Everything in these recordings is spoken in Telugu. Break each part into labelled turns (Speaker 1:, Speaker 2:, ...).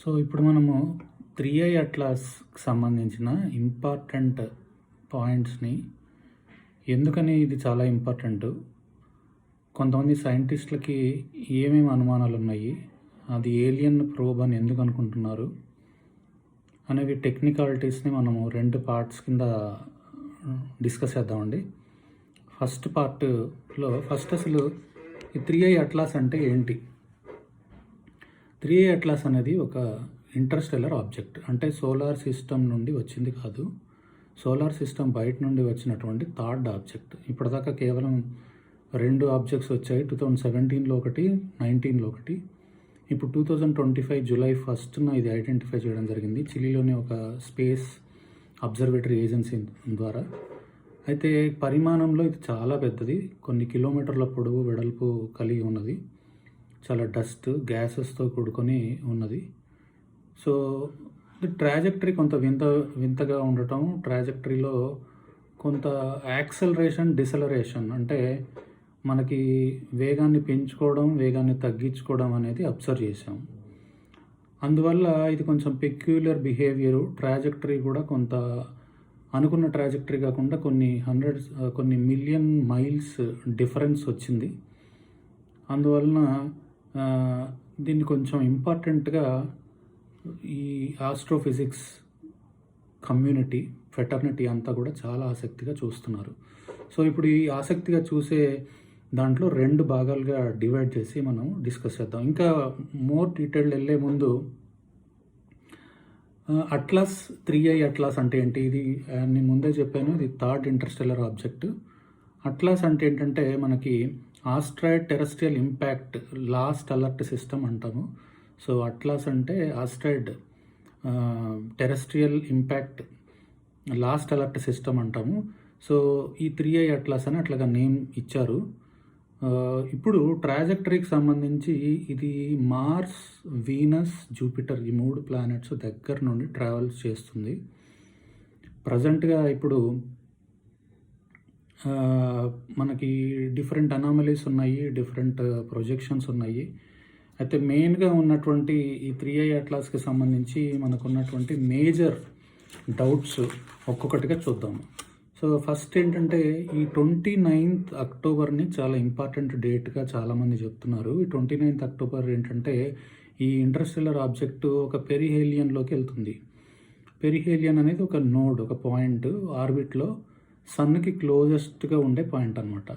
Speaker 1: సో ఇప్పుడు మనము 3i అట్లాస్‌కి సంబంధించిన ఇంపార్టెంట్ పాయింట్స్‌ని ఎందుకని ఇది చాలా ఇంపార్టెంటు, కొంతమంది సైంటిస్టులకి ఏమేమి అనుమానాలున్నాయి, అది ఏలియన్ ప్రోబ్ అని ఎందుకు అనుకుంటున్నారు అనేవి టెక్నికాలిటీస్‌ని మనము 2 పార్ట్స్ కింద డిస్కస్ చేద్దామండి. ఫస్ట్ పార్ట్‌లో అసలు ఈ 3i అట్లాస్ అంటే ఏంటి? 3i అట్లాస్ అనేది ఒక ఇంటర్స్టెల్లర్ ఆబ్జెక్ట్. అంటే సోలార్ సిస్టమ్ నుండి వచ్చింది కాదు, సోలార్ సిస్టమ్ బయట నుండి వచ్చినటువంటి థర్డ్ ఆబ్జెక్ట్. ఇప్పటిదాకా కేవలం 2 ఆబ్జెక్ట్స్ వచ్చాయి, 2017లో ఒకటి, 19లో ఒకటి. ఇప్పుడు 2025 జూలై 1న ఇది ఐడెంటిఫై చేయడం జరిగింది చిలీలోని ఒక స్పేస్ అబ్జర్వేటరీ ఏజెన్సీ ద్వారా. అయితే పరిమాణంలో ఇది చాలా పెద్దది, కొన్ని కిలోమీటర్ల పొడవు వెడల్పు కలిగి ఉన్నది, చాలా డస్ట్ గ్యాసెస్తో కూడుకొని ఉన్నది. సో ట్రాజెక్టరీ కొంత వింతగా ఉండటం, ట్రాజెక్టరీలో కొంత యాక్సలరేషన్ డిసలరేషన్ అంటే మనకి వేగాన్ని పెంచుకోవడం, వేగాన్ని తగ్గించుకోవడం అనేది అబ్జర్వ్ చేసాం. అందువల్ల ఇది కొంచెం పెక్యులర్ బిహేవియరు. ట్రాజెక్టరీ కూడా కొంత అనుకున్న ట్రాజెక్టరీ కాకుండా కొన్ని మిలియన్ మైల్స్ డిఫరెన్స్ వచ్చింది. అందువలన దీన్ని కొంచెం ఇంపార్టెంట్గా ఈ ఆస్ట్రోఫిజిక్స్ కమ్యూనిటీ ఫెటర్నిటీ అంతా కూడా చాలా ఆసక్తిగా చూస్తున్నారు. సో ఇప్పుడు ఈ ఆసక్తిగా చూసే దాంట్లో 2 భాగాలుగా డివైడ్ చేసి మనం డిస్కస్ చేద్దాం. ఇంకా మోర్ డీటెయిల్డ్ వెళ్ళే ముందు అట్లాస్ 3i అట్లాస్ అంటే ఏంటి? ఇది నేను ముందే చెప్పాను, ఇది థర్డ్ ఇంటర్స్టెల్లర్ ఆబ్జెక్ట్. అట్లాస్ అంటే ఏంటంటే మనకి asteroid terrestrial impact last alert system అంటాము. సో అట్లాస్ అంటే asteroid terrestrial impact last alert system అంటాము. సో ఈ 3i అట్లాస్ అని అట్లాగా నేమ్ ఇచ్చారు. ఇప్పుడు ట్రాజెక్టరీకి సంబంధించి ఇది మార్స్, వీనస్, జూపిటర్ ఈ 3 ప్లానెట్స్ దగ్గర నుండి ట్రావెల్ చేస్తుంది. ప్రజెంట్గా ఇప్పుడు మనకి డిఫరెంట్ అనామలీస్ ఉన్నాయి, డిఫరెంట్ ప్రొజెక్షన్స్ ఉన్నాయి. అయితే మెయిన్గా ఉన్నటువంటి ఈ 3i అట్లాస్కి సంబంధించి మనకున్నటువంటి మేజర్ డౌట్స్ ఒక్కొక్కటిగా చూద్దాము. సో ఫస్ట్ ఏంటంటే ఈ 29th అక్టోబర్ని చాలా ఇంపార్టెంట్ డేట్గా చాలామంది చెప్తున్నారు. ఈ 29th అక్టోబర్ ఏంటంటే ఈ ఇంటర్స్టెల్లర్ ఆబ్జెక్ట్ ఒక పెరిహేలియన్లోకి వెళ్తుంది. పెరిహేలియన్ అనేది ఒక నోడ్, ఒక పాయింట్ ఆర్బిట్లో సన్కి క్లోజెస్ట్గా ఉండే పాయింట్ అనమాట.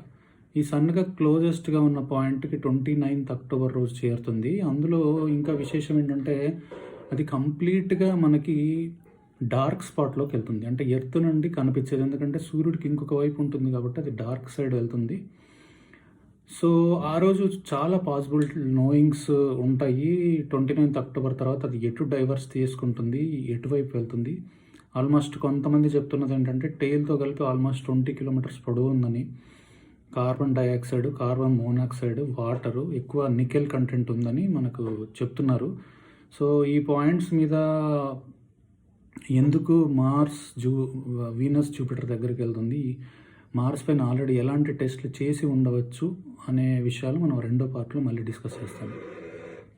Speaker 1: ఈ సన్గా క్లోజెస్ట్గా ఉన్న పాయింట్కి 29th అక్టోబర్ రోజు చేరుతుంది. అందులో ఇంకా విశేషం ఏంటంటే అది కంప్లీట్గా మనకి డార్క్ స్పాట్లోకి వెళ్తుంది. అంటే ఎర్త్ నుండి కనిపించేది, ఎందుకంటే సూర్యుడికి ఇంకొక వైపు ఉంటుంది కాబట్టి అది డార్క్ సైడ్ వెళ్తుంది. సో ఆ రోజు చాలా పాసిబుల్ నోయింగ్స్ ఉంటాయి. 29th అక్టోబర్ తర్వాత అది ఎటు డైవర్స్ తీసుకుంటుంది, ఎటువైపు వెళ్తుంది. ఆల్మోస్ట్ కొంతమంది చెప్తున్నది ఏంటంటే టెయిల్తో కలిపి ఆల్మోస్ట్ 20 కిలోమీటర్స్ పొడవు ఉందని. Carbon dioxide, carbon monoxide, water, ఎక్కువ నికెల్ కంటెంట్ ఉందని మనకు చెప్తున్నారు. సో ఈ పాయింట్స్ మీద ఎందుకు మార్స్, వీనస్, జూపిటర్ దగ్గరికి వెళ్తుంది, మార్స్ పైన ఆల్రెడీ ఎలాంటి టెస్ట్లు చేసి ఉండవచ్చు అనే విషయాలు మనం 2వ పార్ట్లో మళ్ళీ డిస్కస్ చేస్తాం.